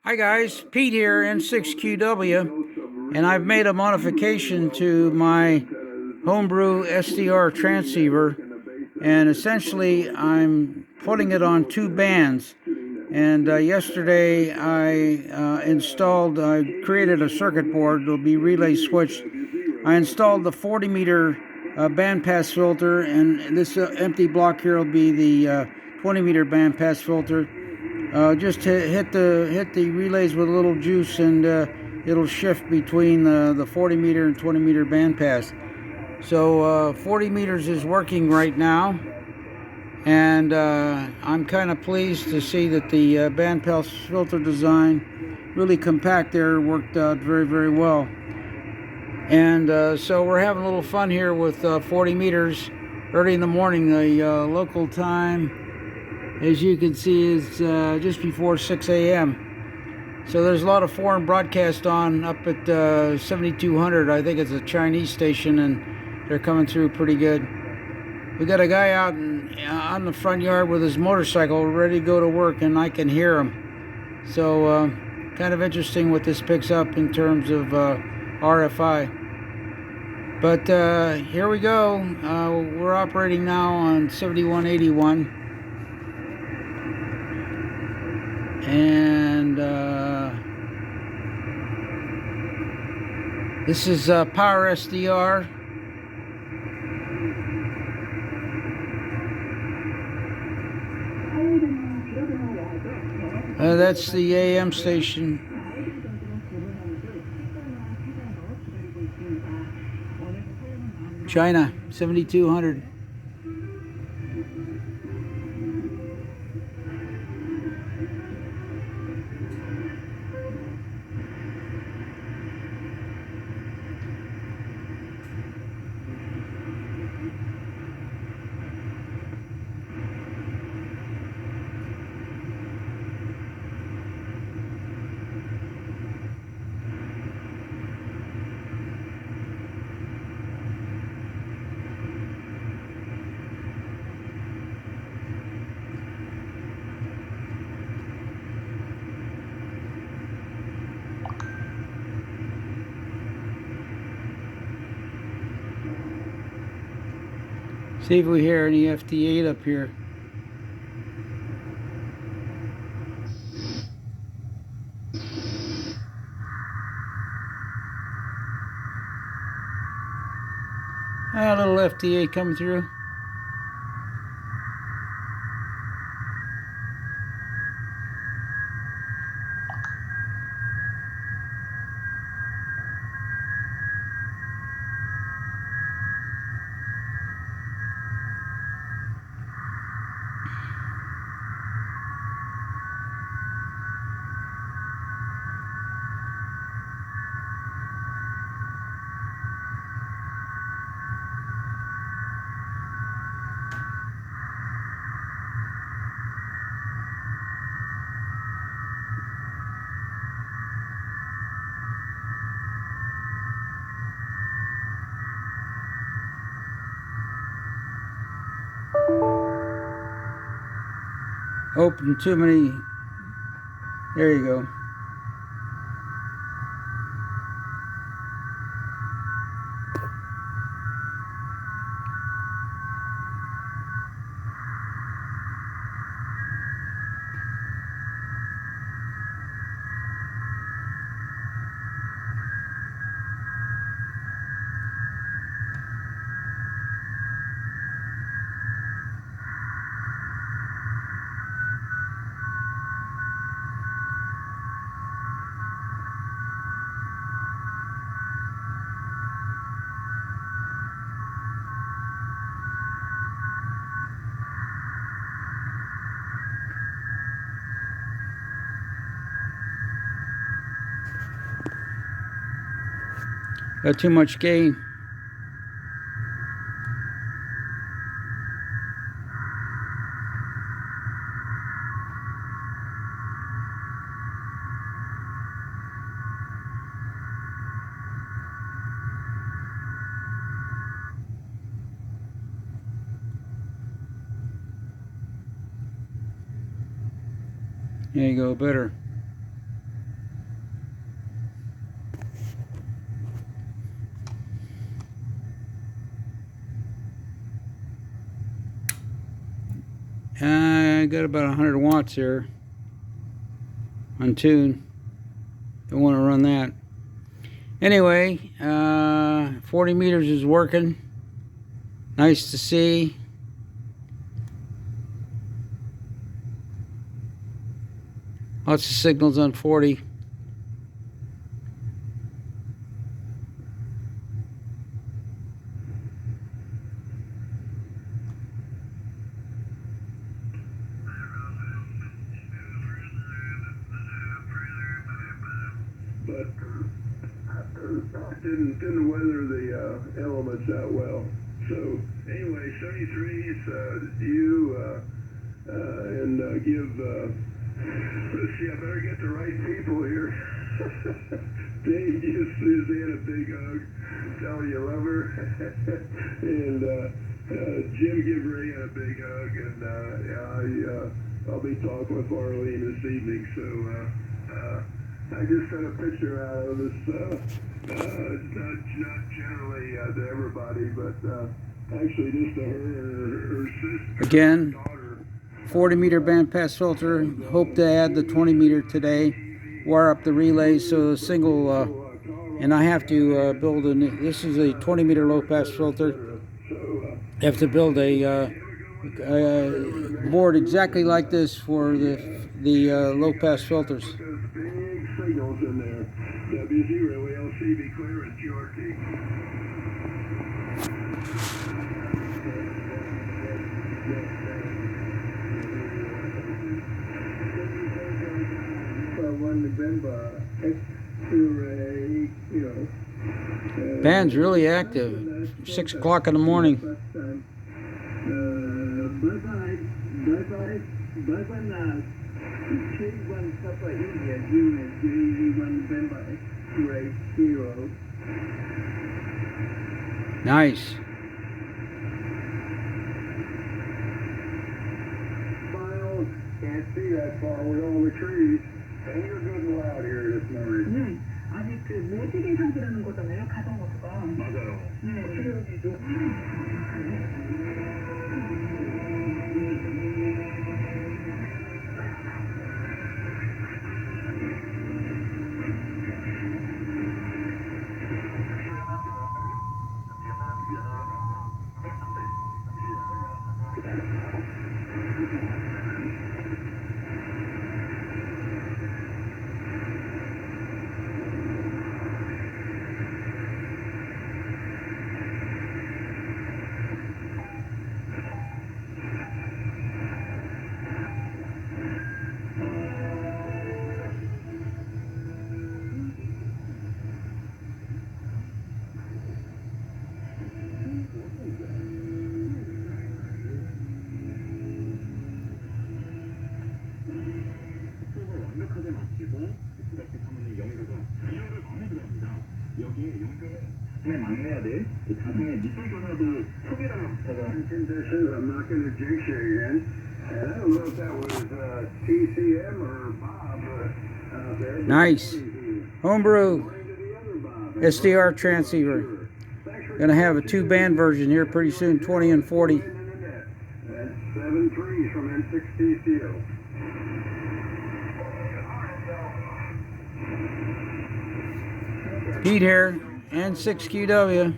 Hi guys, Pete here, N6QW, and I've made a modification to my Homebrew SDR transceiver, and essentially I'm putting it on two bands. And yesterday I created a circuit board that will be relay switched. I installed the 40 meter bandpass filter, and this empty block here will be the 20 meter bandpass filter. Just to hit the relays with a little juice, and it'll shift between the 40 meter and 20 meter bandpass. So 40 meters is working right now, and I'm kind of pleased to see that the bandpass filter design, really compact there, worked out very, very well. And so we're having a little fun here with 40 meters early in the morning. The local time, as you can see, is just before 6 a.m. So there's a lot of foreign broadcast on up at 7200. I think it's a Chinese station, and they're coming through pretty good. We got a guy out on the front yard with his motorcycle ready to go to work, and I can hear him. So kind of interesting what this picks up in terms of RFI. But here we go. We're operating now on 7181. And this is Power SDR. That's the AM station. China, 7200. See if we hear any FT8 up here. A little FT8 coming through. Open too many. There you go. Got too much gain. There you go, better. I got about 100 watts here on tune. Don't want to run that. Anyway, 40 meters is working. Nice to see. Lots of signals on 40. But didn't weather the elements that well. So anyway, 73 is you and give. Let's see, I better get the right people here. Dave gives Suzanne a big hug, tell her you love her, and Jim give Ray a big hug, and I'll be talking with Arlene this evening. So I just sent a picture out of this, not generally to everybody, but actually just to her sister. Again, 40 meter bandpass filter. Hope to add the 20 meter today. Wire up the relays so a single, and I have to build a new, this is a 20 meter low pass filter. I have to build a board exactly like this for the low pass filters. Big signals in there. W0 LCB clearance QRT. Band's really active. 6 o'clock in the morning. Nice. Miles, can't see that far with all the trees. And you're good and loud here this morning. 아직 그 모질이 상태라는 거잖아요, 가정모드가. 맞아요. 막내야 돼. 자성의 미술 변화도 초기랑 제가 conditions. I'm not going to jinx you again. And I don't know if that was TCM or Bob. Nice. Homebrew SDR transceiver. Gonna have a 2-band version here pretty soon, 20 and 40. That's 7 trees from N6TCO. Pete here, N6QW.